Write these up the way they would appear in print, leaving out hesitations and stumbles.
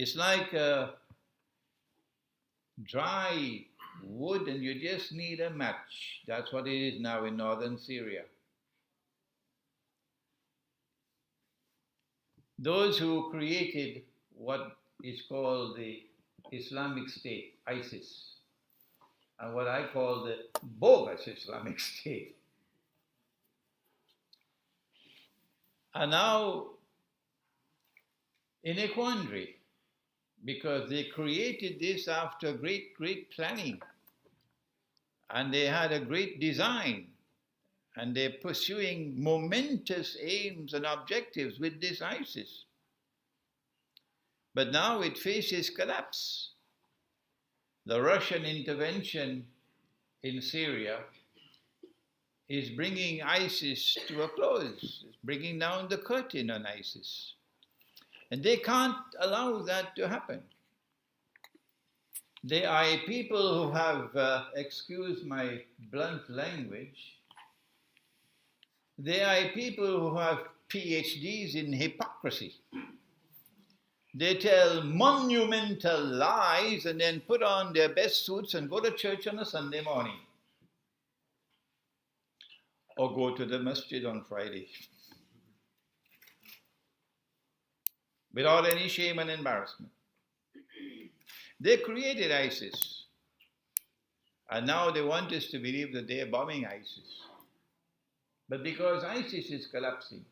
It's like dry wood and you just need a match. That's what it is now in northern Syria. Those who created what is called the Islamic State, ISIS, and what I call the bogus Islamic State, are now in a quandary because they created this after great planning, and they had a great design, and they're pursuing momentous aims and objectives with this ISIS. But now it faces collapse. The Russian intervention in Syria is bringing ISIS to a close. It's bringing down the curtain on ISIS. And they can't allow that to happen. They are a people who have, excuse my blunt language, they are a people who have PhDs in hypocrisy. They tell monumental lies and then put on their best suits and go to church on a Sunday morning. Or go to the masjid on Friday. Without any shame and embarrassment. They created ISIS. And now they want us to believe that they are bombing ISIS. But because ISIS is collapsing,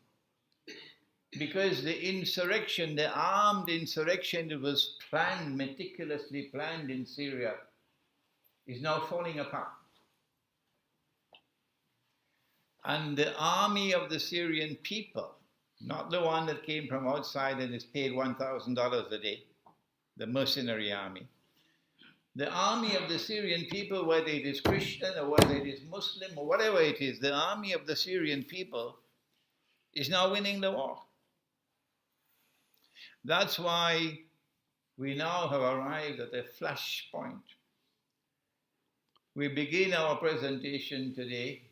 because the insurrection, the armed insurrection that was planned, meticulously planned in Syria, is now falling apart. And the army of the Syrian people, not the one that came from outside and is paid $1,000 a day, the mercenary army. The army of the Syrian people, whether it is Christian or whether it is Muslim or whatever it is, the army of the Syrian people is now winning the war. That's why we now have arrived at a flashpoint. We begin our presentation today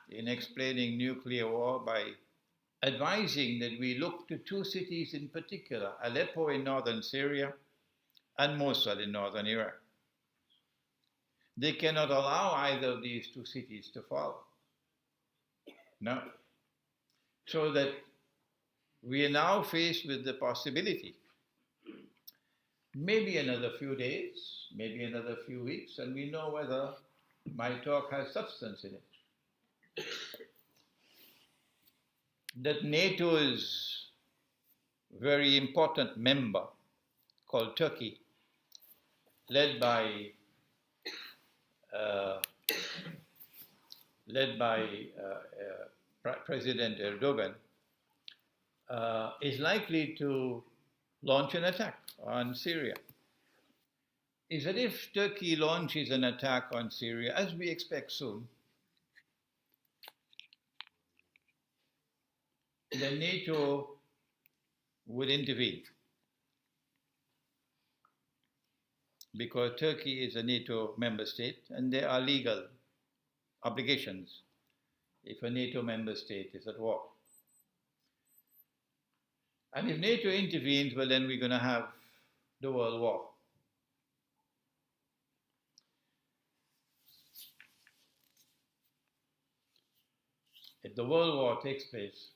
in explaining nuclear war by advising that we look to two cities in particular, Aleppo in northern Syria and Mosul in northern Iraq. They cannot allow either of these two cities to fall. No. So that we are now faced with the possibility, maybe another few days, maybe another few weeks, and we know whether my talk has substance in it, that NATO's very important member called Turkey, led by President Erdogan, is likely to launch an attack on Syria. Is that if Turkey launches an attack on Syria, as we expect soon, then NATO would intervene. Because Turkey is a NATO member state and there are legal obligations if a NATO member state is at war. And if NATO intervenes, well, then we're going to have the world war. If the world war takes place,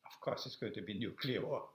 of course it's going to be nuclear war.